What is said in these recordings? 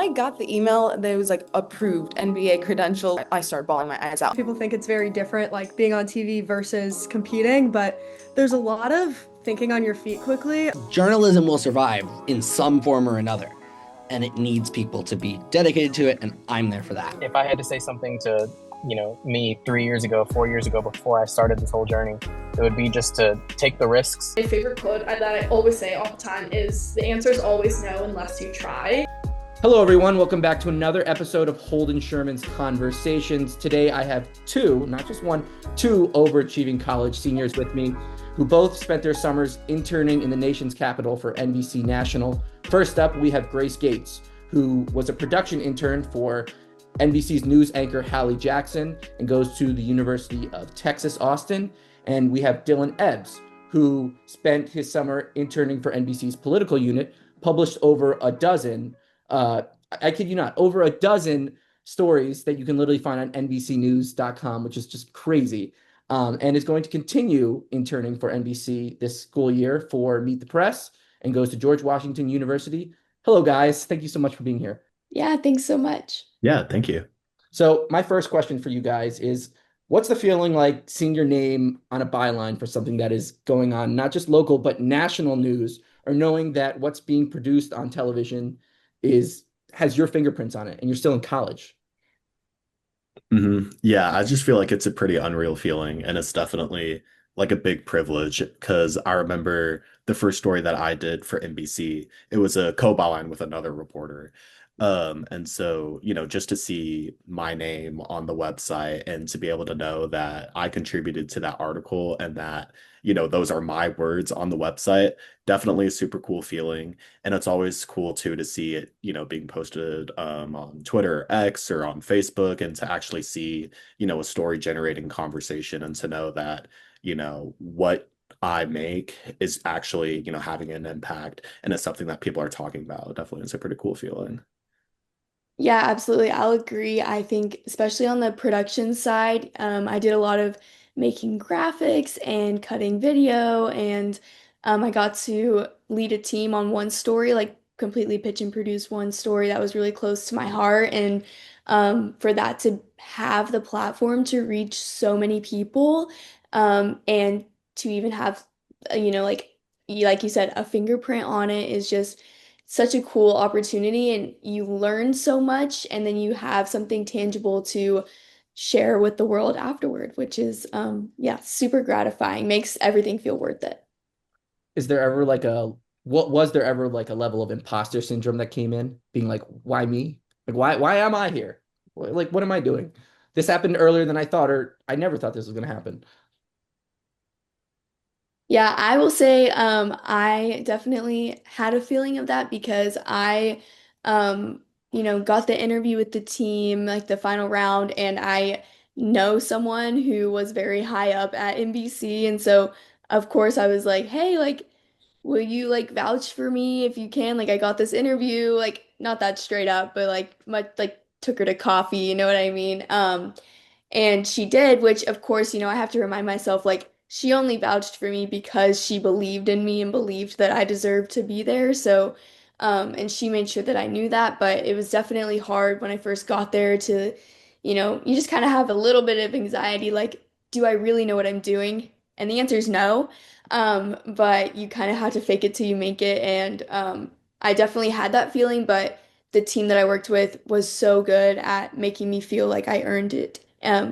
I got the email that it was like approved NBA credential, I started bawling my eyes out. People think it's very different, like being on TV versus competing, but there's a lot of thinking on your feet quickly. Journalism will survive in some form or another, and it needs people to be dedicated to it, and I'm there for that. If I had to say something to, me 3 years ago, 4 years ago, before I started this whole journey, it would be just to take the risks. My favorite quote that I always say all the time is, the answer is always no unless you try. Hello, everyone. Welcome back to another episode of Holden Conversations. Today, I have two, not just one, two overachieving college seniors with me who both spent their summers interning in the nation's capital for NBC National. First up, we have Grace Gates, who was a production intern for NBC's news anchor Hallie Jackson and goes to the University of Texas, Austin. And we have Dylan Ebbs, who spent his summer interning for NBC's political unit, published over a dozen I kid you not, over a dozen stories that you can literally find on NBCnews.com, which is just crazy, and is going to continue interning for NBC this school year for Meet the Press and goes to George Washington University. Hello, guys. Thank you so much for being here. Yeah, thanks so much. Yeah, thank you. So my first question for you guys is, what's the feeling like seeing your name on a byline for something that is going on, not just local, but national news, or knowing that what's being produced on television has your fingerprints on it and you're still in college? Yeah, I just feel like it's a pretty unreal feeling, and it's definitely like a big privilege because I remember the first story that I did for NBC, it was a co-byline with another reporter. And so, just to see my name on the website and to be able to know that I contributed to that article and that, those are my words on the website, definitely a super cool feeling. And it's always cool too to see it, being posted on Twitter, X, or on Facebook, and to actually see, a story generating conversation and to know that, what I make is actually, having an impact and it's something that people are talking about. Definitely is a pretty cool feeling. Yeah, absolutely. I'll agree. I think, especially on the production side, I did a lot of making graphics and cutting video, and I got to lead a team on one story, like completely pitch and produce one story that was really close to my heart. And for that to have the platform to reach so many people, and to even have, like you said, a fingerprint on it is just such a cool opportunity, and you learn so much, and then you have something tangible to share with the world afterward, which is yeah, super gratifying, makes everything feel worth it. Is there ever like what was there ever like a level of imposter syndrome that came in, being like, why me? Like, why am I here? Like, what am I doing? This happened earlier than I thought, or I never thought this was going to happen. Yeah, I will say I definitely had a feeling of that because I um, got the interview with the team, like the final round, and I know someone who was very high up at NBC, and so of course I was like, "Hey, like will you like vouch for me if you can? Like I got this interview, like not that straight up, but like much like took her to coffee, you know what I mean?" And she did, which of course, I have to remind myself like she only vouched for me because she believed in me and believed that I deserved to be there. So, and she made sure that I knew that, but it was definitely hard when I first got there to, you just kind of have a little bit of anxiety, like, do I really know what I'm doing? And the answer is no. But you kind of have to fake it till you make it. And I definitely had that feeling, but the team that I worked with was so good at making me feel like I earned it,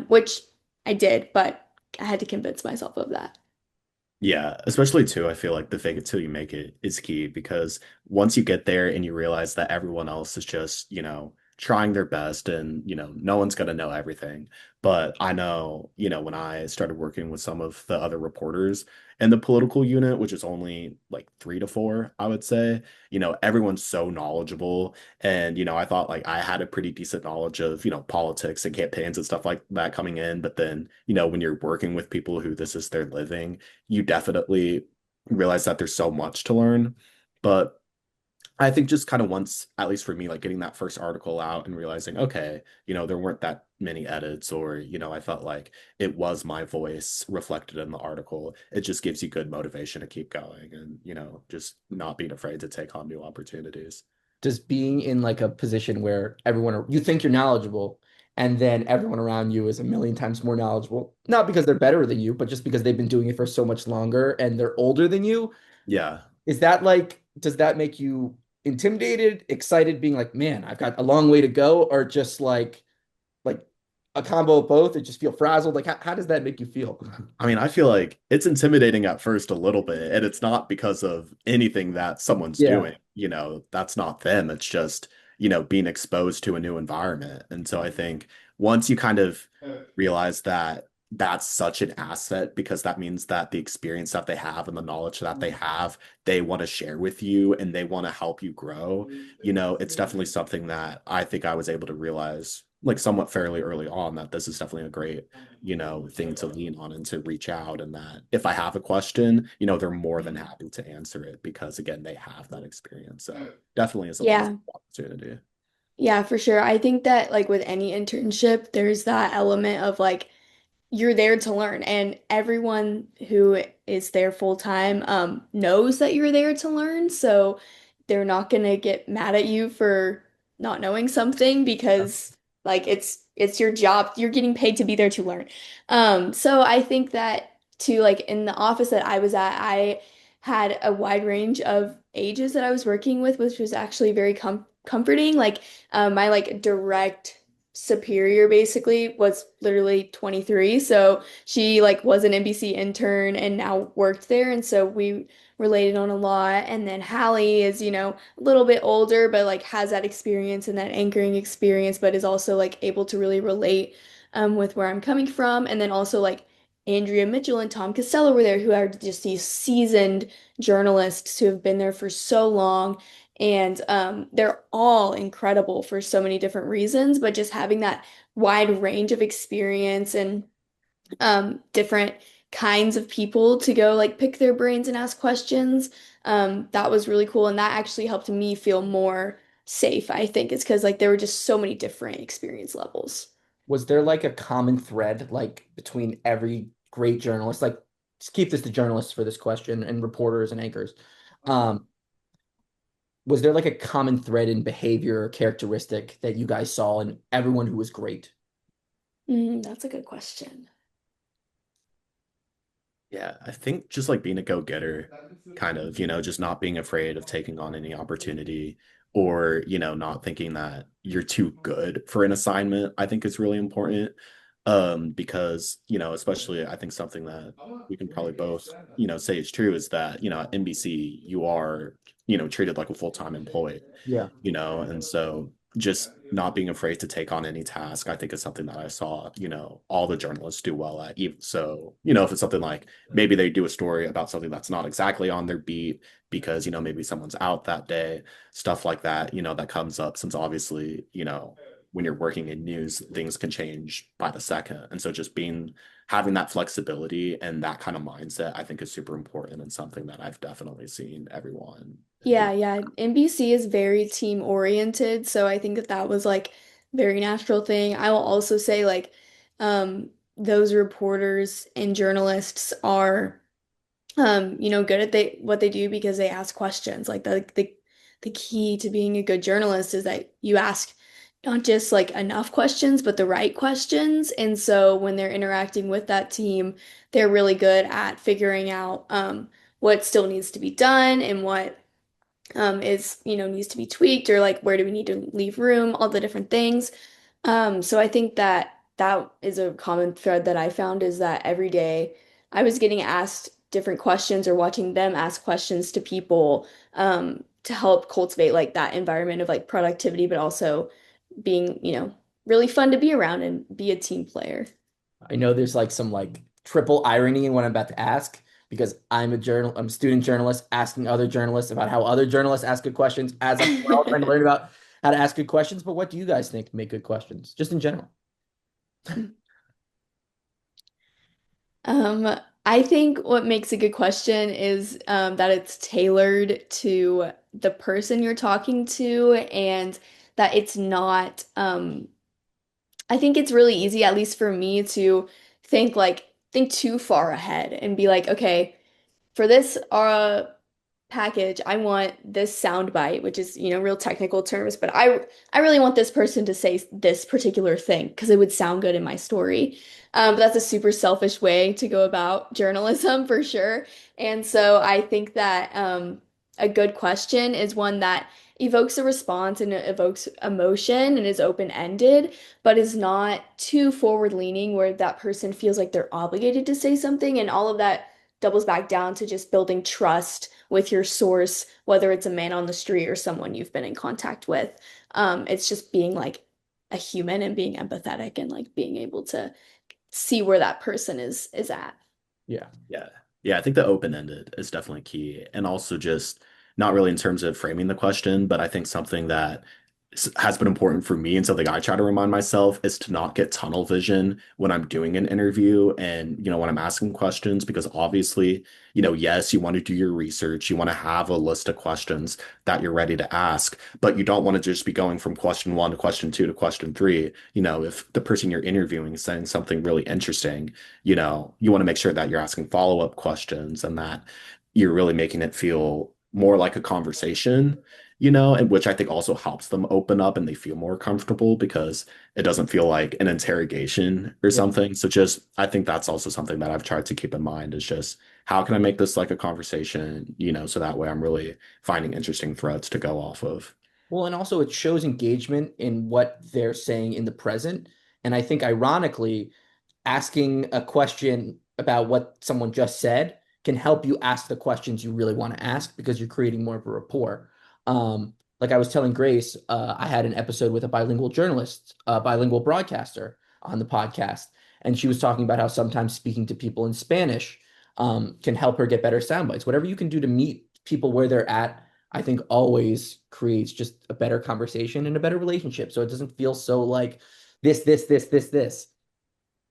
which I did, but I had to convince myself of that. Yeah, especially too, I feel like the fake it till you make it is key because once you get there and you realize that everyone else is just, trying their best and, no one's going to know everything. But I know, when I started working with some of the other reporters in the political unit, which is only like 3 to 4, I would say, everyone's so knowledgeable. And, I thought like I had a pretty decent knowledge of, politics and campaigns and stuff like that coming in. But then, when you're working with people who this is their living, you definitely realize that there's so much to learn. But I think just kind of once, at least for me, like getting that first article out and realizing, okay, there weren't that many edits, or, I felt like it was my voice reflected in the article. It just gives you good motivation to keep going and, just not being afraid to take on new opportunities. does being in like a position where you think you're knowledgeable and then everyone around you is a million times more knowledgeable, not because they're better than you, but just because they've been doing it for so much longer and they're older than you, Yeah. is that like, does that make you intimidated, excited, being like, man, I've got a long way to go, or just like a combo of both? It just feel frazzled. Like, how does that make you feel? I mean, I feel like it's intimidating at first a little bit, and it's not because of anything that someone's Yeah. doing. That's not them. It's just, being exposed to a new environment. And so I think once you kind of realize that that's such an asset because that means that the experience that they have and the knowledge that they have, they want to share with you and they want to help you grow. It's definitely something that I think I was able to realize like somewhat fairly early on that this is definitely a great thing to lean on and to reach out. And that if I have a question, they're more than happy to answer it because again, they have that experience. So definitely is a Yeah. wonderful opportunity. Yeah, for sure. I think that like with any internship, there's that element of like you're there to learn, and everyone who is there full time knows that you're there to learn, so they're not gonna get mad at you for not knowing something because like it's your job. You're getting paid to be there to learn. So I think that too, like in the office that I was at, I had a wide range of ages that I was working with, which was actually very comforting. Like my like direct superior basically was literally 23. So she like was an NBC intern and now worked there. And so we related on a lot. And then Hallie is, a little bit older, but like has that experience and that anchoring experience, but is also like able to really relate with where I'm coming from. And then also like Andrea Mitchell and Tom Costello were there, who are just these seasoned journalists who have been there for so long. And they're all incredible for so many different reasons, but just having that wide range of experience and different kinds of people to go like pick their brains and ask questions, that was really cool. And that actually helped me feel more safe, I think. It's because like there were just so many different experience levels. Was there like a common thread like between every great journalist? Like, just keep this to journalists for this question and reporters and anchors. Um, was there like a common thread in behavior or characteristic that you guys saw in everyone who was great? That's a good question. Yeah, I think just like being a go-getter, kind of, just not being afraid of taking on any opportunity or, not thinking that you're too good for an assignment, I think is really important. Because, especially I think something that we can probably both, say is true is that, at NBC, you are, treated like a full-time employee, Yeah. and so just not being afraid to take on any task, I think is something that I saw, all the journalists do well at. Even so, if it's something like maybe they do a story about something that's not exactly on their beat because, maybe someone's out that day, stuff like that, that comes up since obviously, when you're working in news, things can change by the second. And so just having that flexibility and that kind of mindset, I think is super important and something that I've definitely seen everyone. Yeah. NBC is very team oriented, so I think that that was like very natural thing. I will also say like those reporters and journalists are good at what they do because they ask questions. Like the key to being a good journalist is that you ask not just like enough questions, but the right questions. And so when they're interacting with that team, they're really good at figuring out what still needs to be done and what is, needs to be tweaked, or like where do we need to leave room, all the different things. So I think that that is a common thread that I found, is that every day I was getting asked different questions or watching them ask questions to people to help cultivate like that environment of like productivity, but also being, really fun to be around and be a team player. I know there's like some like triple irony in what I'm about to ask because I'm a student journalist asking other journalists about how other journalists ask good questions as I'm well trying to learn about how to ask good questions. But what do you guys think make good questions, just in general? I think what makes a good question is that it's tailored to the person you're talking to, and that it's not, I think it's really easy, at least for me, to think too far ahead and be like, okay, for this package, I want this sound bite, which is, real technical terms, but I really want this person to say this particular thing because it would sound good in my story. But that's a super selfish way to go about journalism for sure. And so I think that a good question is one that evokes a response and it evokes emotion and is open-ended, but is not too forward-leaning where that person feels like they're obligated to say something. And all of that doubles back down to just building trust with your source, whether it's a man on the street or someone you've been in contact with. It's just being like a human and being empathetic and like being able to see where that person is at. Yeah. Yeah. Yeah, I think the open-ended is definitely key. And also just not really in terms of framing the question, but I think something that has been important for me and something I try to remind myself is to not get tunnel vision when I'm doing an interview and, when I'm asking questions, because obviously, yes, you want to do your research, you want to have a list of questions that you're ready to ask, but you don't want to just be going from question one to question two to question three. If the person you're interviewing is saying something really interesting, you want to make sure that you're asking follow-up questions and that you're really making it feel more like a conversation, and which I think also helps them open up and they feel more comfortable because it doesn't feel like an interrogation or Yeah. something. So just, I think that's also something that I've tried to keep in mind is just how can I make this like a conversation, so that way I'm really finding interesting threads to go off of. Well, and also it shows engagement in what they're saying in the present. And I think ironically, asking a question about what someone just said can help you ask the questions you really want to ask because you're creating more of a rapport. Like I was telling Grace, I had an episode with a bilingual journalist, a bilingual broadcaster on the podcast, and she was talking about how sometimes speaking to people in Spanish can help her get better sound bites. Whatever you can do to meet people where they're at, I think always creates just a better conversation and a better relationship. So it doesn't feel so like this.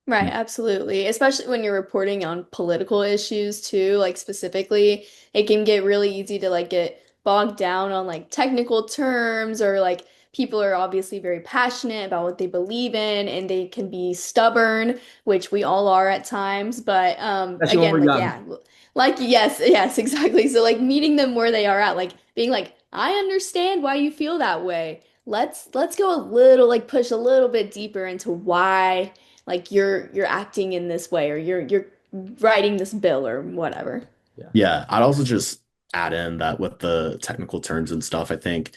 Right, absolutely. Especially when you're reporting on political issues too, like specifically, it can get really easy to like get bogged down on like technical terms or like people are obviously very passionate about what they believe in and they can be stubborn, which we all are at times, but Especially when again, we're like young. yeah, like yes, exactly. So like meeting them where they are at, like being like, I understand why you feel that way. Let's go a little like push a little bit deeper into why like you're acting in this way or you're writing this bill or whatever. Yeah. Yeah, I'd also just add in that with the technical terms and stuff, I think,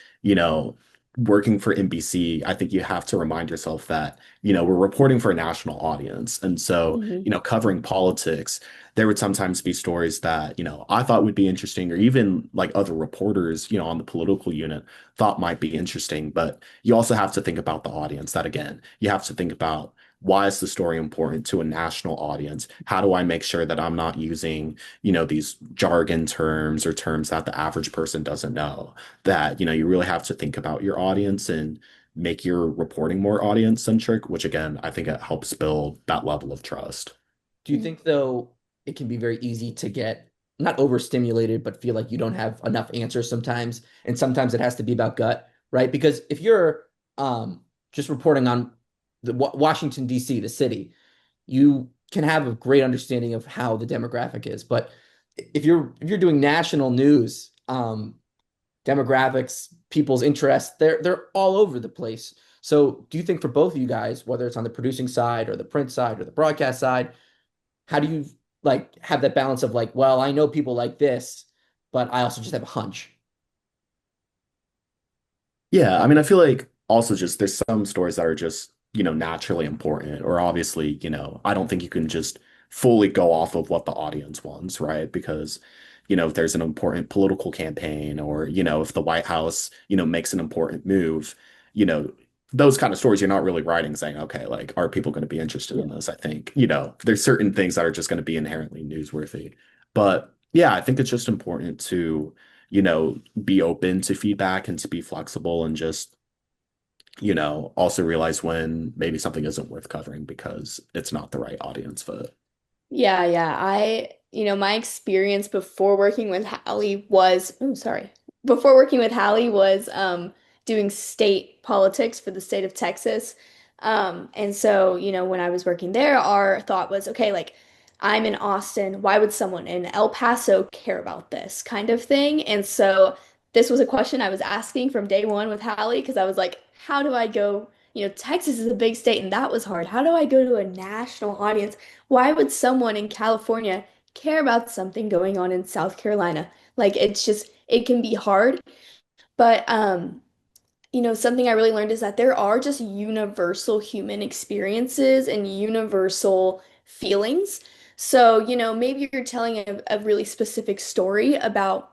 working for NBC, I think you have to remind yourself that, we're reporting for a national audience. And so, Hmm. covering politics, there would sometimes be stories that, I thought would be interesting, or even like other reporters, on the political unit thought might be interesting. But you also have to think about the audience that, again, you have to think about why is the story important to a national audience? How do I make sure that I'm not using these jargon terms or terms that the average person doesn't know, that, you really have to think about your audience and make your reporting more audience centric, which again, I think it helps build that level of trust. Do you think though it can be very easy to get not overstimulated, but feel like you don't have enough answers sometimes, and sometimes it has to be about gut, right? Because if you're just reporting on the Washington D.C., the city, you can have a great understanding of how the demographic is. But if you're doing national news, demographics, people's interests, they're all over the place. So do you think for both of you guys, whether it's on the producing side or the print side or the broadcast side, how do you like have that balance of like, well, I know people like this, but I also just have a hunch. Yeah, I mean, I feel like also just there's some stories that are just, naturally important, or obviously, I don't think you can just fully go off of what the audience wants, right? Because, if there's an important political campaign or, if the White House, makes an important move, you know, those kind of stories you're not really writing saying, okay, like, are people going to be interested Yeah. in this? I think, there's certain things that are just going to be inherently newsworthy. But yeah, I think it's just important to, be open to feedback and to be flexible and just also realize when maybe something isn't worth covering because it's not the right audience fit. Yeah. My experience before working with Hallie was, oh, sorry, before working with Hallie was doing state politics for the state of Texas. And so, when I was working there, our thought was, okay, like, I'm in Austin. Why would someone in El Paso care about this kind of thing? And so this was a question I was asking from day one with Hallie because I was like, how do I go? Texas is a big state and that was hard. How do I go to a national audience? Why would someone in California care about something going on in South Carolina? Like it's just, it can be hard. But something I really learned is that there are just universal human experiences and universal feelings. So, maybe you're telling a really specific story about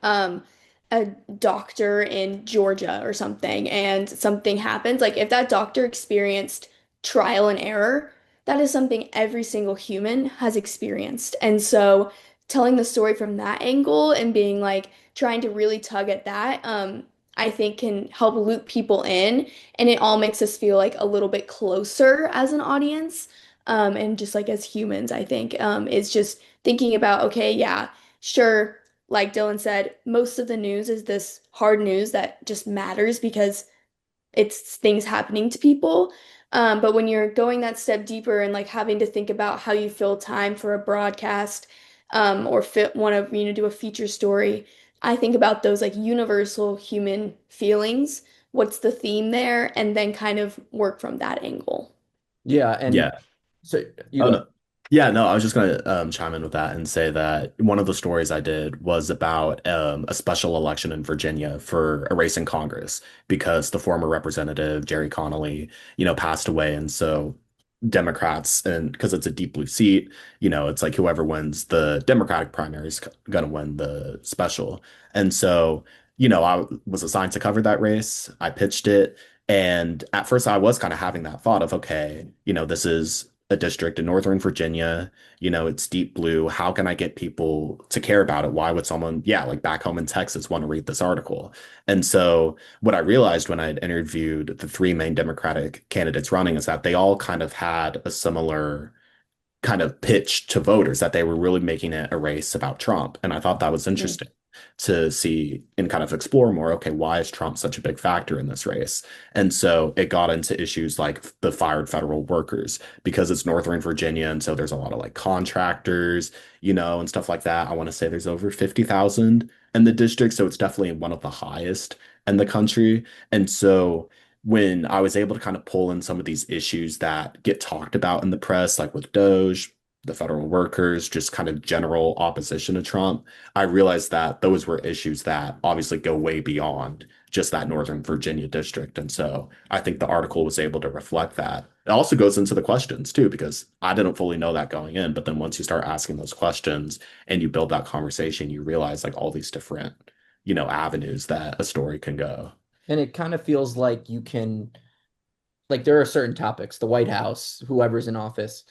um, a doctor in Georgia or something, and something happens. Like, if that doctor experienced trial and error, that is something every single human has experienced. And so, telling the story from that angle and being like, trying to really tug at that, I think can help loop people in, and it all makes us feel like a little bit closer as an audience. And just like as humans, I think, is just thinking about, okay, yeah, sure, like Dylan said, most of the news is this hard news that just matters because it's things happening to people. But when you're going that step deeper and like having to think about how you fill time for a broadcast, or fit want to do a feature story, I think about those like universal human feelings. What's the theme there? And then kind of work from that angle. Yeah, and Yeah. so you Oh go. no. Yeah, no, I was just gonna chime in with that and say that one of the stories I did was about a special election in Virginia for a race in Congress because the former representative Jerry Connolly, passed away, and so Democrats, and because it's a deep blue seat, it's like whoever wins the Democratic primary is gonna win the special, and so I was assigned to cover that race. I pitched it, and at first I was kind of having that thought of, okay, this is a district in Northern Virginia. It's deep blue. How can I get people to care about it? Why would someone, yeah, like back home in Texas want to read this article? And so what I realized when I had interviewed the three main Democratic candidates running is that they all kind of had a similar kind of pitch to voters, that they were really making it a race about Trump. And I thought that was Mm. interesting to see and kind of explore more. Okay, why is Trump such a big factor in this race? And so it got into issues like the fired federal workers because it's Northern Virginia. And so there's a lot of like contractors, and stuff like that. I want to say there's over 50,000 in the district. So it's definitely one of the highest in the country. And so when I was able to kind of pull in some of these issues that get talked about in the press, like with Doge, the federal workers, just kind of general opposition to Trump, I realized that those were issues that obviously go way beyond just that Northern Virginia district. And so I think the article was able to reflect that. It also goes into the questions too, because I didn't fully know that going in. But then once you start asking those questions and you build that conversation, you realize like all these different, avenues that a story can go. And it kind of feels like you can, like there are certain topics, the White House, whoever's in office,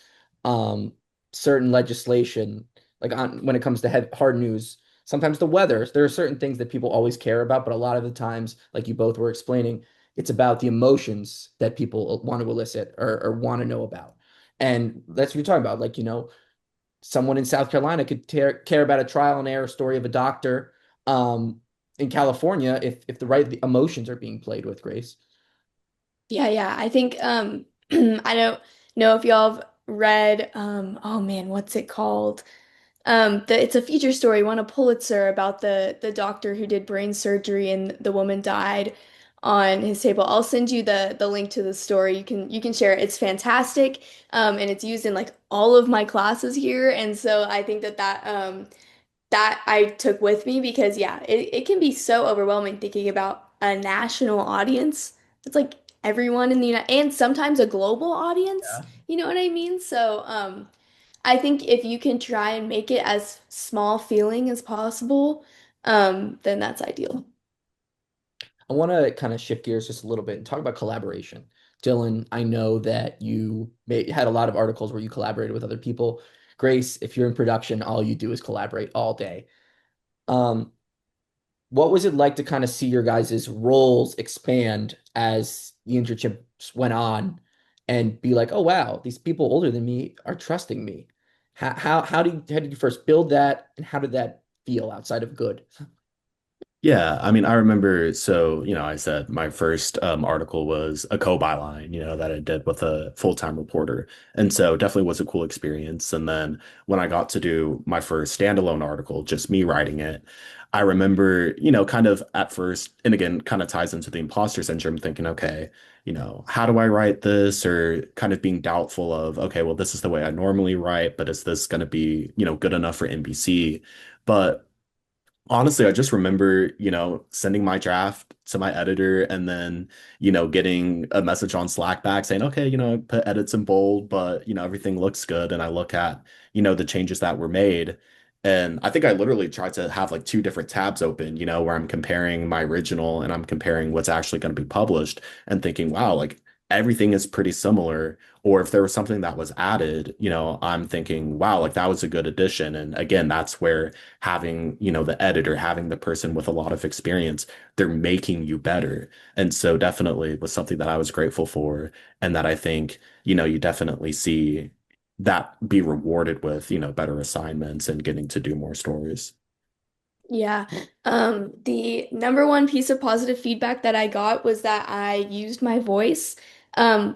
um, certain legislation, like on when it comes to hard news, sometimes the weather, there are certain things that people always care about, but a lot of the times, like you both were explaining, it's about the emotions that people want to elicit or want to know about. And that's what you're talking about. Like, someone in South Carolina could care about a trial and error story of a doctor in California if the right emotions are being played with, Grace. Yeah, yeah. I think I don't know if y'all have read oh man, what's it called? It's a feature story, won a Pulitzer about the doctor who did brain surgery and the woman died on his table. I'll send you the link to the story. You can share it. It's fantastic. And it's used in like all of my classes here. And so I think that I took with me because yeah, it can be so overwhelming thinking about a national audience. It's like everyone in the United and sometimes a global audience, you know what I mean? So I think if you can try and make it as small feeling as possible, then that's ideal. I want to kind of shift gears just a little bit and talk about collaboration. Dylan, I know that had a lot of articles where you collaborated with other people. Grace, if you're in production, all you do is collaborate all day. Um, what was it like to kind of see your guys' roles expand as the internships went on and be like, oh wow, these people older than me are trusting me. How did you first build that and how did that feel outside of good? Yeah, I mean, I remember, so, I said my first article was a co-byline, that I did with a full-time reporter. And so definitely was a cool experience. And then when I got to do my first standalone article, just me writing it, I remember, kind of at first, and again, kind of ties into the imposter syndrome, thinking, okay, how do I write this? Or kind of being doubtful of, okay, well, this is the way I normally write, but is this going to be, good enough for NBC? But honestly, I just remember, sending my draft to my editor and then, getting a message on Slack back saying, okay, put edits in bold, but, everything looks good. And I look at, the changes that were made. And I think I literally tried to have like two different tabs open, where I'm comparing my original and I'm comparing what's actually going to be published and thinking, wow, like everything is pretty similar. Or if there was something that was added, I'm thinking, wow, like that was a good addition. And again, that's where having, the editor, having the person with a lot of experience, they're making you better. And so definitely was something that I was grateful for and that I think, you definitely see that be rewarded with, better assignments and getting to do more stories. Yeah. The number one piece of positive feedback that I got was that I used my voice,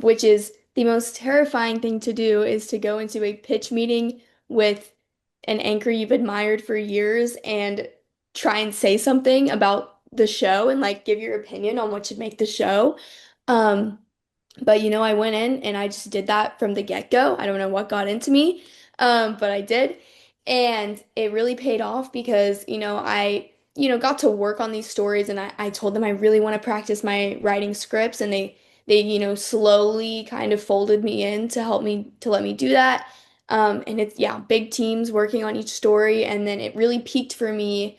which is the most terrifying thing to do is to go into a pitch meeting with an anchor you've admired for years and try and say something about the show and like give your opinion on what should make the show. Um, but I went in and I just did that from the get-go. I don't know what got into me, but I did. And it really paid off because, I, got to work on these stories and I told them I really want to practice my writing scripts and they, slowly kind of folded me in to help me to let me do that. And it's, yeah, big teams working on each story. And then it really peaked for me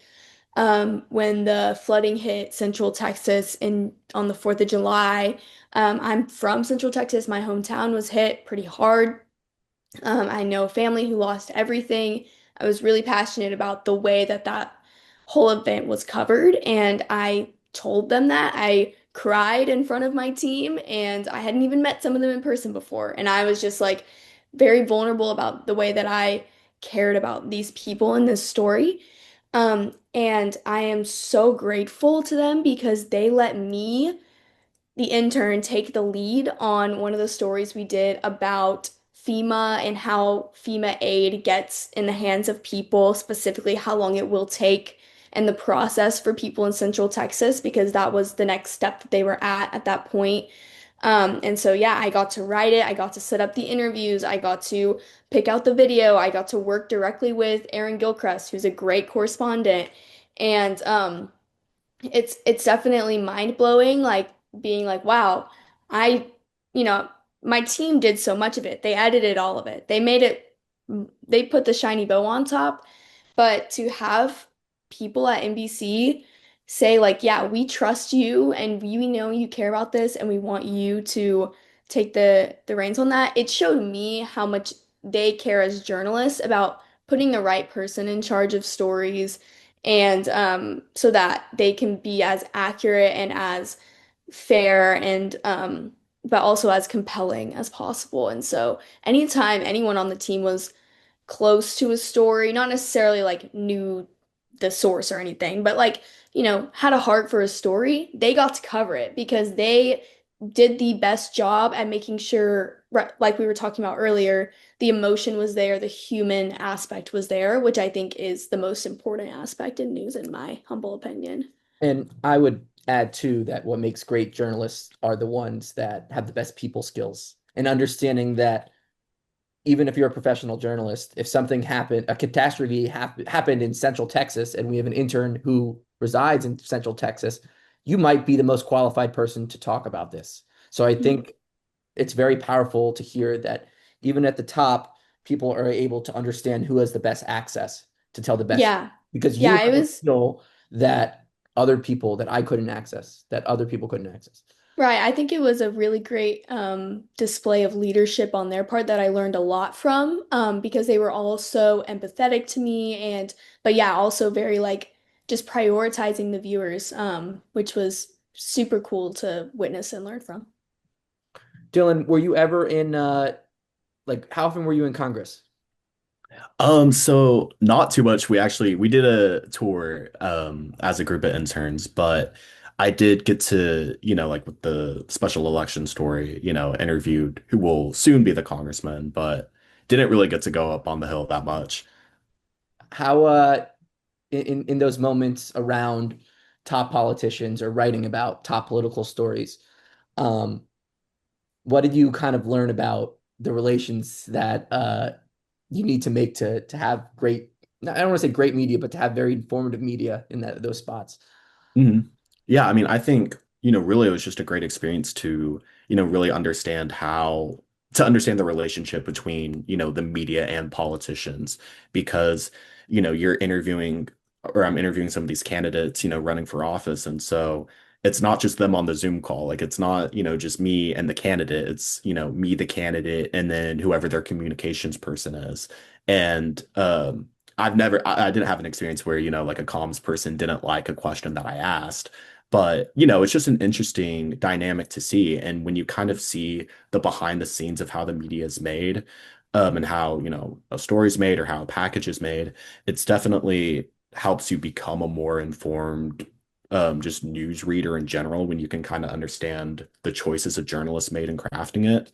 when the flooding hit Central Texas in on the 4th of July. I'm from Central Texas. My hometown was hit pretty hard. I know a family who lost everything. I was really passionate about the way that that whole event was covered, and I told them that. I cried in front of my team, and I hadn't even met some of them in person before. And I was just like very vulnerable about the way that I cared about these people in this story. And I am so grateful to them because they let me the intern take the lead on one of the stories we did about FEMA and how FEMA aid gets in the hands of people, specifically how long it will take and the process for people in Central Texas, because that was the next step that they were at that point. And so, yeah, I got to write it. I got to set up the interviews. I got to pick out the video. I got to work directly with Aaron Gilchrist, who's a great correspondent. And it's definitely mind-blowing, like being like, wow, I, you know, my team did so much of it. They edited all of it. They put the shiny bow on top. But to have people at NBC say like, yeah, we trust you and we know you care about this and we want you to take the reins on that, it showed me how much they care as journalists about putting the right person in charge of stories and so that they can be as accurate and as fair and but also as compelling as possible. And so anytime anyone on the team was close to a story, not necessarily like knew the source or anything, but like, had a heart for a story, they got to cover it because they did the best job at making sure, like we were talking about earlier, the emotion was there, the human aspect was there, which I think is the most important aspect in news, in my humble opinion. And I would add too that what makes great journalists are the ones that have the best people skills and understanding that even if you're a professional journalist, if something happened, a catastrophe happened in Central Texas, and we have an intern who resides in Central Texas, you might be the most qualified person to talk about this. So I think it's very powerful to hear that even at the top, people are able to understand who has the best access to tell the best Yeah. because you Yeah, it have a was skill that other people that I couldn't access, that other people couldn't access. right. I think it was a really great display of leadership on their part that I learned a lot from because they were all so empathetic to me but yeah, also very like just prioritizing the viewers, which was super cool to witness and learn from. Dylan, were you ever in like how often were you in Congress? So not too much. We did a tour as a group of interns, but I did get to, like with the special election story, interviewed who will soon be the congressman, but didn't really get to go up on the hill that much. How in those moments around top politicians or writing about top political stories, um, what did you kind of learn about the relations that you need to make to have great, I don't want to say great media, but to have very informative media in those spots? Mhm. Yeah, I mean, I think, really it was just a great experience to, really to understand the relationship between, the media and politicians because, you're interviewing or I'm interviewing some of these candidates, running for office. And so it's not just them on the Zoom call. Like it's not, just me and the candidate. It's, me, the candidate, and then whoever their communications person is. And I didn't have an experience where, like a comms person didn't like a question that I asked. But, it's just an interesting dynamic to see. And when you kind of see the behind the scenes of how the media is made, and how, a story's made or how a package is made, it's definitely helps you become a more informed, just news reader in general when you can kind of understand the choices a journalist made in crafting it.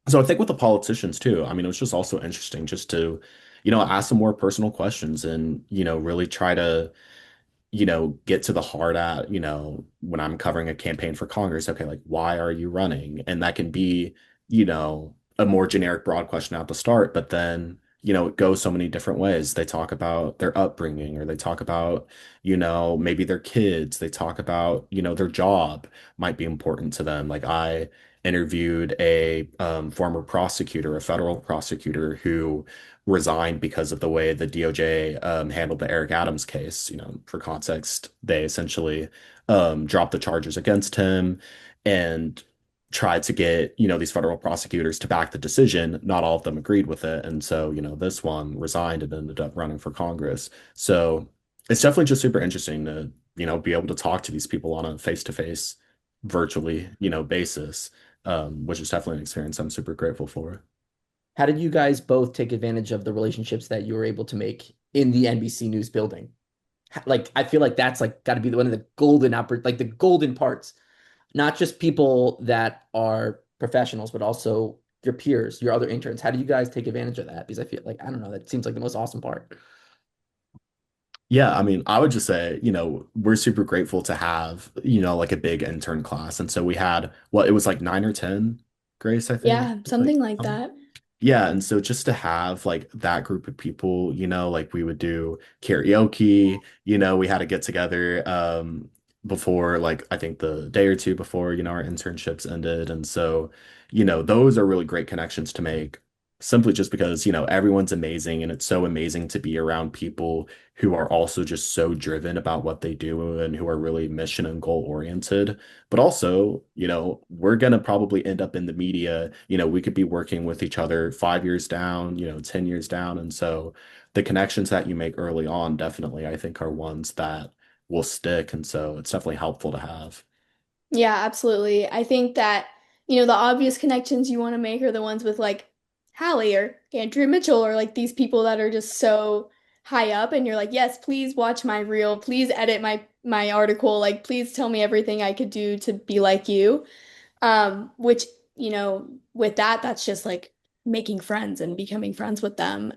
So I think with the politicians too, I mean, it was just also interesting just to, ask some more personal questions and, really try to, get to the heart at, when I'm covering a campaign for Congress, okay, like, why are you running? And that can be, a more generic, broad question at the start, but then, it goes so many different ways. They talk about their upbringing, or they talk about, maybe their kids, they talk about, their job might be important to them. Like I interviewed a former prosecutor, a federal prosecutor who resigned because of the way the DOJ handled the Eric Adams case. For context, they essentially dropped the charges against him and tried to get, these federal prosecutors to back the decision. Not all of them agreed with it. And so, this one resigned and ended up running for Congress. So it's definitely just super interesting to, be able to talk to these people on a face-to-face, virtually, basis, which is definitely an experience I'm super grateful for. How did you guys both take advantage of the relationships that you were able to make in the NBC News building? Like, I feel like that's like got to be one of the like the golden parts, not just people that are professionals, but also your peers, your other interns. How do you guys take advantage of that? Because I feel like, I don't know, that seems like the most awesome part. Yeah, I mean, I would just say, we're super grateful to have, like a big intern class. And so we had it was like 9 or 10, Grace, I think. Yeah, something like that. Yeah, and so just to have like that group of people, like we would do karaoke, we had to get together before, like I think the day or two before, our internships ended. And so, those are really great connections to make simply just because, everyone's amazing, and it's so amazing to be around people who are also just so driven about what they do and who are really mission and goal oriented. But also, we're going to probably end up in the media. We could be working with each other 5 years down, 10 years down. And so the connections that you make early on definitely, I think, are ones that will stick. And so it's definitely helpful to have. Yeah, absolutely. I think that, the obvious connections you want to make are the ones with like Hallie or Andrew Mitchell or like these people that are just so high up and you're like, yes, please watch my reel, please edit my article, like please tell me everything I could do to be like you. Which, with that, that's just like making friends and becoming friends with them.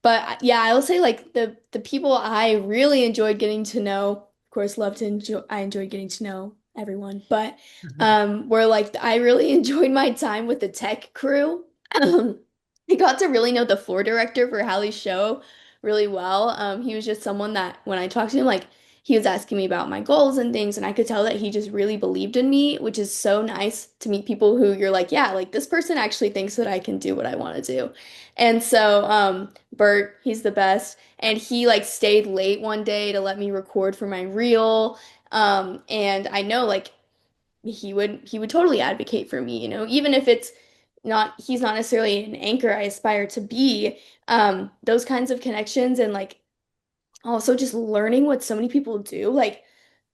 But yeah, I will say like the people I really enjoyed getting to know, of course, I enjoyed getting to know everyone, but were like I really enjoyed my time with the tech crew. I got to really know the floor director for Hallie's show really well. He was just someone that when I talked to him, like he was asking me about my goals and things, and I could tell that he just really believed in me, which is so nice to meet people who you're like, yeah, like this person actually thinks that I can do what I want to do. And so, Bert, he's the best. And he like stayed late one day to let me record for my reel. And I know like he would totally advocate for me, even if it's not he's not necessarily an anchor I aspire to be. Those kinds of connections and like also just learning what so many people do. Like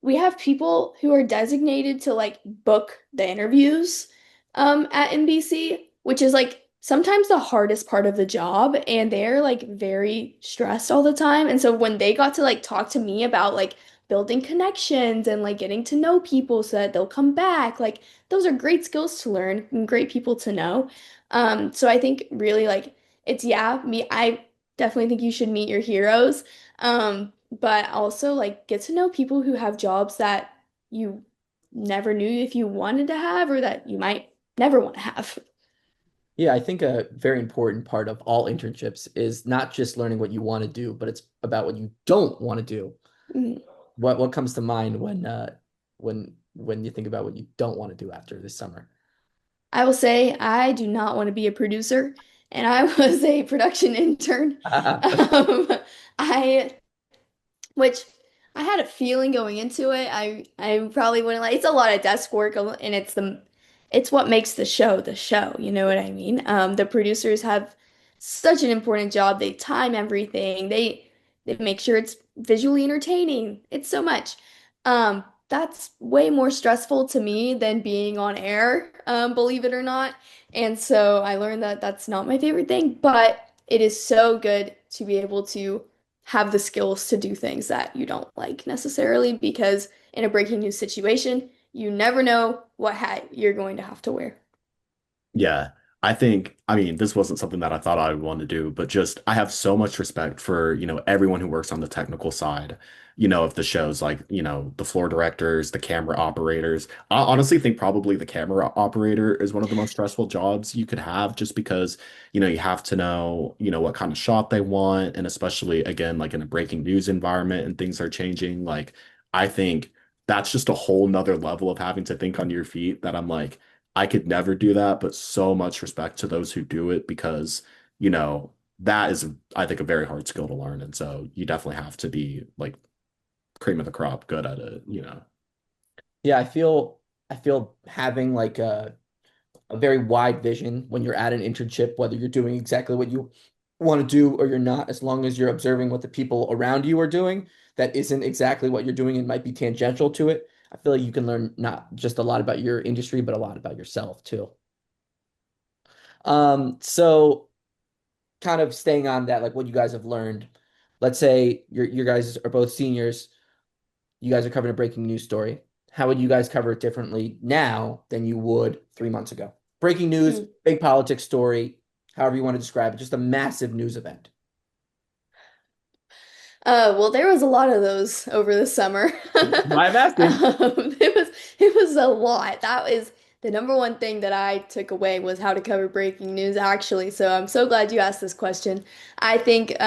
we have people who are designated to like book the interviews at NBC, which is like sometimes the hardest part of the job, and they're like very stressed all the time. And so when they got to like talk to me about like building connections and like getting to know people so that they'll come back, like those are great skills to learn and great people to know. So I think really like it's yeah, me I definitely think you should meet your heroes. But also like get to know people who have jobs that you never knew if you wanted to have or that you might never want to have. Yeah, I think a very important part of all internships is not just learning what you want to do, but it's about what you don't want to do. Mhm. What comes to mind when you think about what you don't want to do after this summer? I will say I do not want to be a producer, and I was a production intern. Um, I which I had a feeling going into it. I probably wouldn't like it's a lot of desk work and it's what makes the show, you know what I mean? The producers have such an important job. They time everything. They make sure it's visually entertaining. It's so much. That's way more stressful to me than being on air, believe it or not. And so I learned that that's not my favorite thing, but it is so good to be able to have the skills to do things that you don't like necessarily because in a breaking news situation, you never know what hat you're going to have to wear. Yeah, I mean, this wasn't something that I thought I would want to do, but just I have so much respect for, everyone who works on the technical side, of the shows, like, the floor directors, the camera operators. I honestly think probably the camera operator is one of the most stressful jobs you could have just because, you have to know, what kind of shot they want. And especially, again, like in a breaking news environment and things are changing, like, I think that's just a whole nother level of having to think on your feet that I'm like, I could never do that, but so much respect to those who do it because, that is, I think, a very hard skill to learn. And so you definitely have to be like cream of the crop, good at it. Yeah, I feel having like a very wide vision when you're at an internship, whether you're doing exactly what you want to do or you're not, as long as you're observing what the people around you are doing that isn't exactly what you're doing and might be tangential to it. I feel like you can learn not just a lot about your industry, but a lot about yourself too. So kind of staying on that, like what you guys have learned. Let's say you guys are both seniors. You guys are covering a breaking news story. How would you guys cover it differently now than you would 3 months ago? Breaking news, Mm. big politics story, however you want to describe it, just a massive news event. Well, there was a lot of those over the summer. Why I'm asking. It was a lot. That was the number one thing that I took away was how to cover breaking news, actually. So I'm so glad you asked this question. I think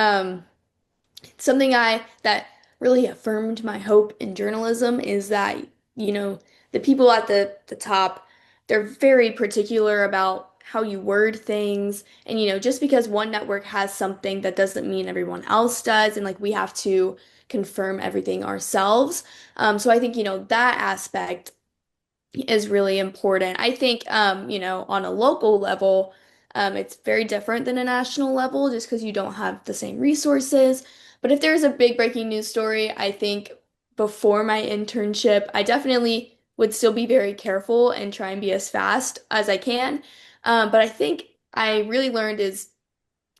something I that really affirmed my hope in journalism is that, you know, the people at the top, they're very particular about how you word things. And, just because one network has something, that doesn't mean everyone else does. And like we have to confirm everything ourselves. So I think, that aspect is really important. I think, on a local level, it's very different than a national level just because you don't have the same resources. But if there's a big breaking news story, I think before my internship, I definitely would still be very careful and try and be as fast as I can. But I think I really learned is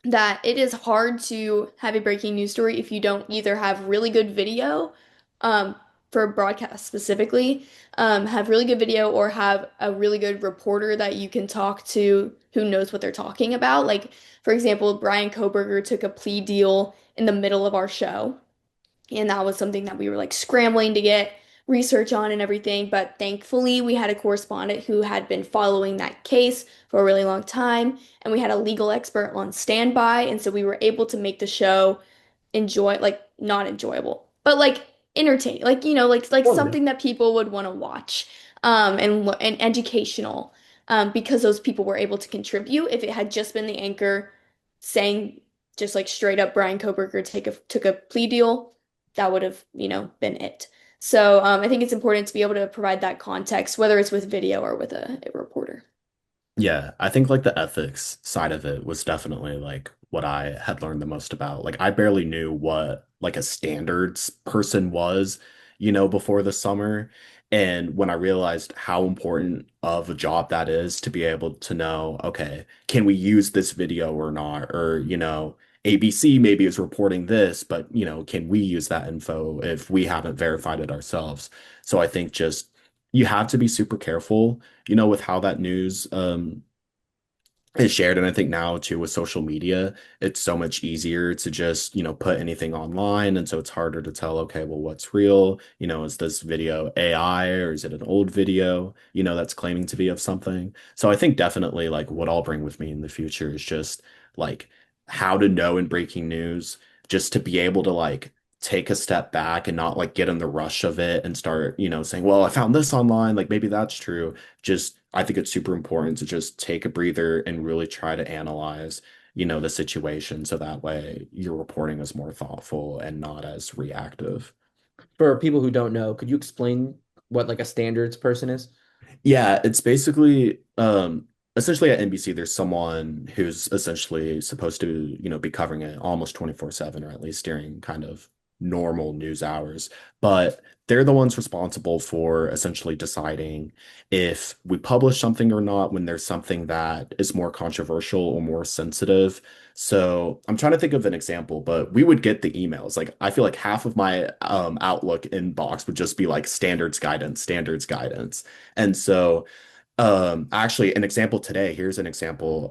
that it is hard to have a breaking news story if you don't either have really good video, um, for broadcast specifically, have really good video or have a really good reporter that you can talk to who knows what they're talking about. Like, for example, Brian Koberger took a plea deal in the middle of our show. And that was something that we were like scrambling to get research on and everything. But thankfully, we had a correspondent who had been following that case for a really long time. And we had a legal expert on standby. And so we were able to make the show like not enjoyable, but like entertaining, like, like Totally. something that people would want to watch, and educational, because those people were able to contribute. If it had just been the anchor saying just like straight up Brian Koberger took a plea deal, that would have, been it. So I think it's important to be able to provide that context, whether it's with video or with a reporter. Yeah, I think like the ethics side of it was definitely like what I had learned the most about. Like I barely knew what like a standards person was, before the summer. And when I realized how important of a job that is to be able to know, okay, can we use this video or not? Or, ABC maybe is reporting this, but, can we use that info if we haven't verified it ourselves? So I think just you have to be super careful, with how that news is shared. And I think now too with social media, it's so much easier to just, put anything online. And so it's harder to tell, okay, well, what's real? Is this video AI or is it an old video, that's claiming to be of something? So I think definitely like what I'll bring with me in the future is just like how to know in breaking news, just to be able to like take a step back and not like get in the rush of it and start, saying, well, I found this online, like maybe that's true. Just I think it's super important to just take a breather and really try to analyze, the situation so that way your reporting is more thoughtful and not as reactive. For people who don't know, could you explain what like a standards person is? Yeah, it's basically essentially at NBC there's someone who's essentially supposed to, be covering it almost 24/7 or at least during kind of normal news hours. But they're the ones responsible for essentially deciding if we publish something or not when there's something that is more controversial or more sensitive. So I'm trying to think of an example, but we would get the emails. Like I feel like half of my Outlook inbox would just be like standards guidance, standards guidance. And so actually an example today, here's an example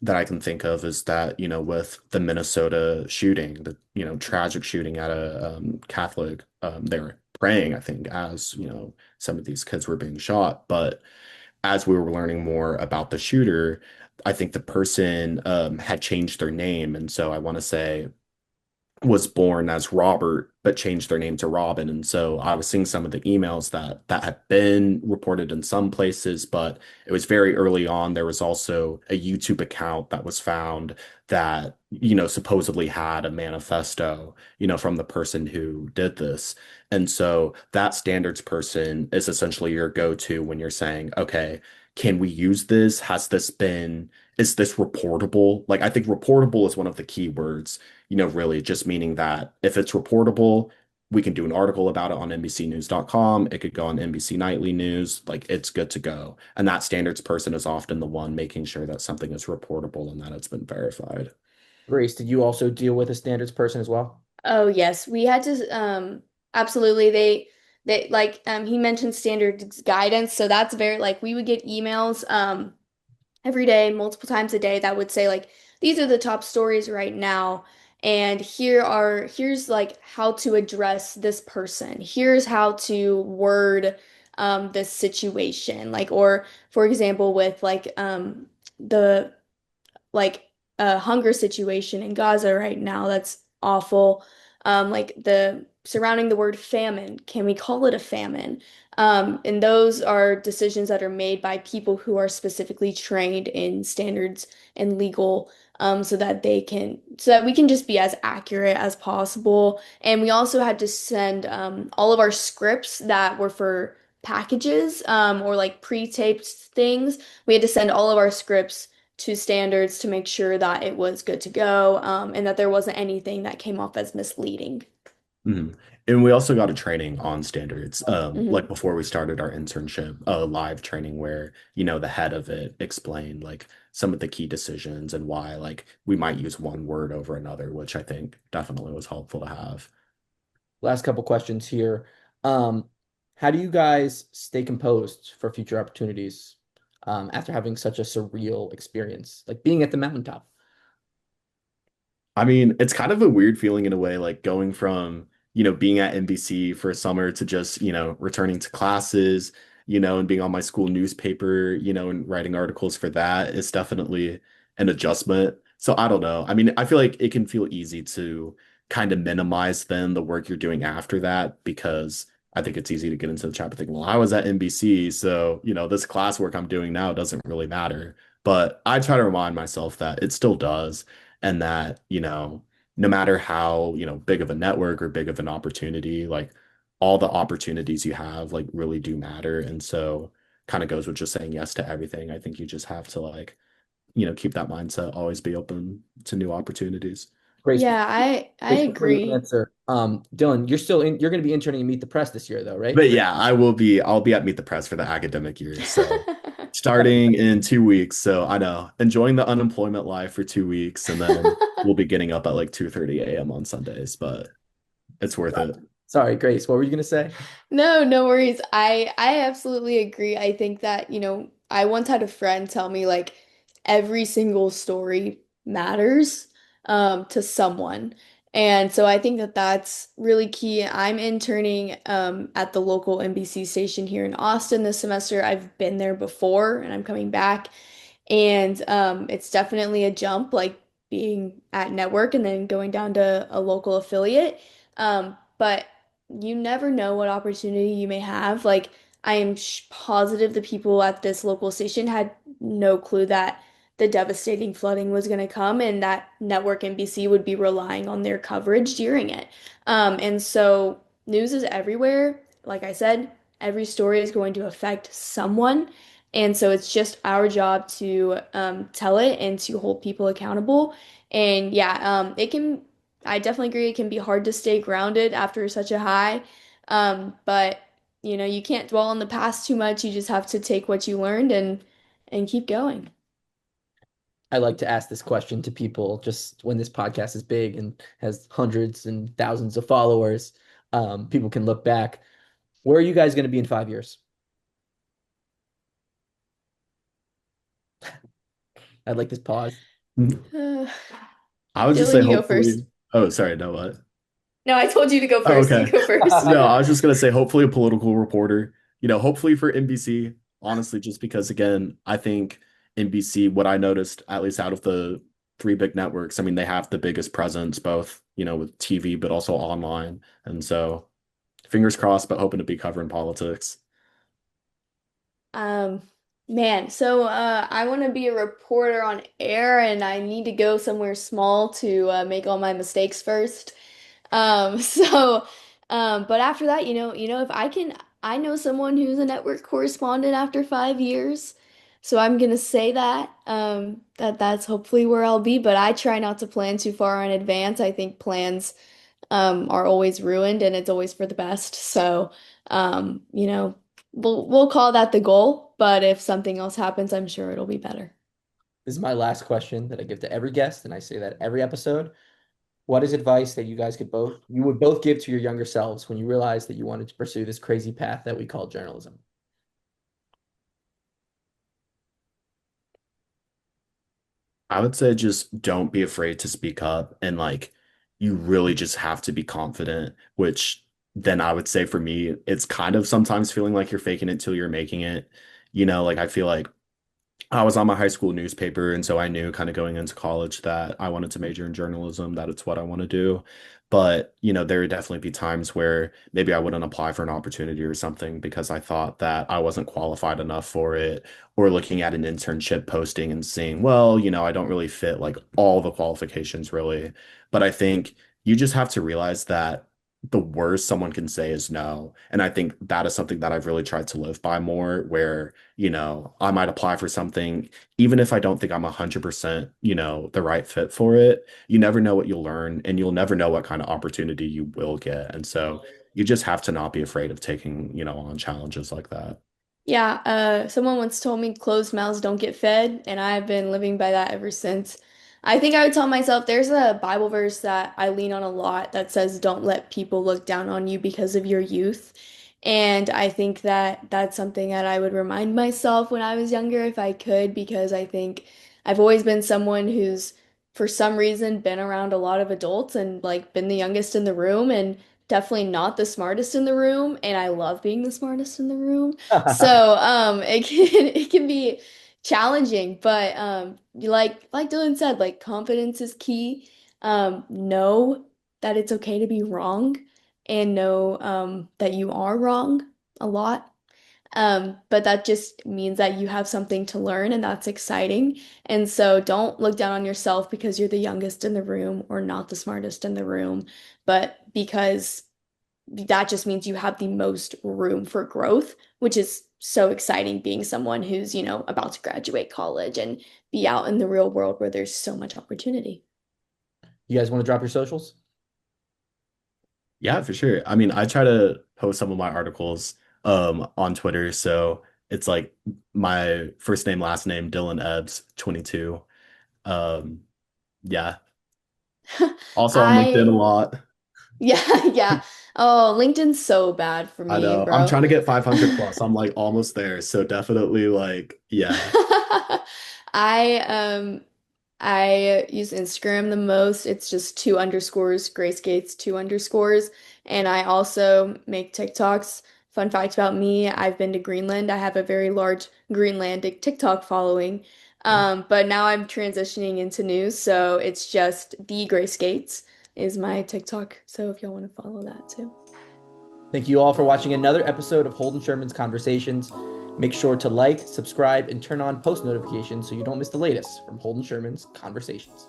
that I can think of is that, with the Minnesota shooting, the, tragic shooting at a Catholic, they were praying, I think, as, some of these kids were being shot. But as we were learning more about the shooter, I think the person had changed their name. And so I want to say was born as Robert, but changed their name to Robin. And so I was seeing some of the emails that had been reported in some places, but it was very early on. There was also a YouTube account that was found that, supposedly had a manifesto, from the person who did this. And so that standards person is essentially your go-to when you're saying, okay, can we use this? Is this reportable? Like, I think reportable is one of the key words, really just meaning that if it's reportable, we can do an article about it on NBCnews.com. It could go on NBC Nightly News. Like it's good to go. And that standards person is often the one making sure that something is reportable and that it's been verified. Grace, did you also deal with a standards person as well? Oh yes, we had to absolutely they like he mentioned standards guidance, so that's very like we would get emails every day, multiple times a day that would say like these are the top stories right now and here's like how to address this person. Here's how to word this situation. Like or for example with like the like a hunger situation in Gaza right now that's awful. Like the surrounding the word famine, can we call it a famine? And those are decisions that are made by people who are specifically trained in standards and legal, so that we can just be as accurate as possible. And we also had to send all of our scripts that were for packages or like pre-taped things. We had to send all of our scripts to standards to make sure that it was good to go, and that there wasn't anything that came off as misleading. Mhm. And we also got a training on standards, like Hmm. before we started our internship, a live training where, the head of it explained like some of the key decisions and why like we might use one word over another, which I think definitely was helpful to have. Last couple questions here. Um, how do you guys stay composed for future opportunities after having such a surreal experience, like being at the mountaintop? I mean, it's kind of a weird feeling in a way, like going from, being at NBC for a summer to just, returning to classes, and being on my school newspaper, and writing articles for that is definitely an adjustment. So I don't know. I mean, I feel like it can feel easy to kind of minimize then the work you're doing after that because I think it's easy to get into the trap of thinking, well, I was at NBC, so, this classwork I'm doing now doesn't really matter. But I try to remind myself that it still does and that, no matter how, big of a network or big of an opportunity, like all the opportunities you have like really do matter. And so kind of goes with just saying yes to everything. I think you just have to like, keep that mindset, always be open to new opportunities. Grace, Yeah, I Grace, before you agree. answer, Dylan, you're going to be interning in Meet the Press this year, though, right? But yeah, I'll be at Meet the Press for the academic year. So starting in 2 weeks. So I know, enjoying the unemployment life for 2 weeks, and then we'll be getting up at like 2:30 a.m. on Sundays, but it's worth it. Sorry, Grace, what were you going to say? No, no worries. I absolutely agree. I think that, I once had a friend tell me like every single story matters to someone. And so I think that that's really key. I'm interning at the local NBC station here in Austin this semester. I've been there before and I'm coming back. And it's definitely a jump, like being at network and then going down to a local affiliate. But you never know what opportunity you may have. Like, I am positive the people at this local station had no clue that the devastating flooding was going to come and that Network NBC would be relying on their coverage during it. And so, news is everywhere. Like I said, every story is going to affect someone. And so it's just our job to tell it and to hold people accountable. And yeah, I definitely agree, it can be hard to stay grounded after such a high. But you can't dwell on the past too much. You just have to take what you learned and keep going. I like to ask this question to people just when this podcast is big and has hundreds and thousands of followers. People can look back. Where are you guys going to be in 5 years? I'd like this pause. Uh, I would just say Dylan, you go first. hopefully. Oh, sorry, no what? No, I told you to go Oh, first. You okay. go first. No, I was just gonna say hopefully a political reporter. Hopefully for NBC, honestly, just because again, I think NBC, what I noticed, at least out of the three big networks, I mean, they have the biggest presence, both, with TV, but also online. And so fingers crossed, but hoping to be covering politics. Um, Man, so I want to be a reporter on air, and I need to go somewhere small to make all my mistakes first. So, but after that, if I know someone who's a network correspondent after 5 years, so I'm gonna say that that's hopefully where I'll be. But I try not to plan too far in advance. I think plans are always ruined, and it's always for the best. So, we'll call that the goal. But if something else happens, I'm sure it'll be better. This is my last question that I give to every guest, and I say that every episode. What is advice that you would both give to your younger selves when you realized that you wanted to pursue this crazy path that we call journalism? I would say just don't be afraid to speak up, and like you really just have to be confident, which then I would say for me, it's kind of sometimes feeling like you're faking it till you're making it. Like I feel like I was on my high school newspaper, and so I knew kind of going into college that I wanted to major in journalism, that it's what I want to do. But, there would definitely be times where maybe I wouldn't apply for an opportunity or something because I thought that I wasn't qualified enough for it, or looking at an internship posting and seeing, well, I don't really fit like all the qualifications really. But I think you just have to realize that the worst someone can say is no. And I think that is something that I've really tried to live by more, where, I might apply for something, even if I don't think I'm 100%, the right fit for it. You never know what you'll learn, and you'll never know what kind of opportunity you will get. And so you just have to not be afraid of taking, on challenges like that. Yeah, someone once told me closed mouths don't get fed, and I've been living by that ever since. I think I would tell myself there's a Bible verse that I lean on a lot that says, "Don't let people look down on you because of your youth." And I think that that's something that I would remind myself when I was younger if I could, because I think I've always been someone who's, for some reason, been around a lot of adults and like been the youngest in the room and definitely not the smartest in the room, and I love being the smartest in the room. So it can be challenging, but like Dylan said, like confidence is key. Know that it's okay to be wrong and know that you are wrong a lot. But that just means that you have something to learn, and that's exciting. And so don't look down on yourself because you're the youngest in the room or not the smartest in the room, but because that just means you have the most room for growth, which is so exciting being someone who's, about to graduate college and be out in the real world where there's so much opportunity. You guys want to drop your socials? Yeah, for sure. I mean, I try to post some of my articles on Twitter, so it's like my first name, last name, Dylan Ebbs 22. Um, yeah. Also on LinkedIn a I lot. yeah, yeah. Oh, LinkedIn's so bad for I me, know. I'm bro. trying to get 500 plus. I'm like almost there. So definitely like, yeah. I um I use Instagram the most. It's just two underscores, Grace Gates, two underscores. And I also make TikToks. Fun fact about me, I've been to Greenland. I have a very large Greenlandic TikTok following. But now I'm transitioning into news, so it's just the Grace Gates is my TikTok. So if y'all want to follow that too. Thank you all for watching another episode of Holden Sherman's Conversations. Make sure to like, subscribe, and turn on post notifications so you don't miss the latest from Holden Sherman's Conversations.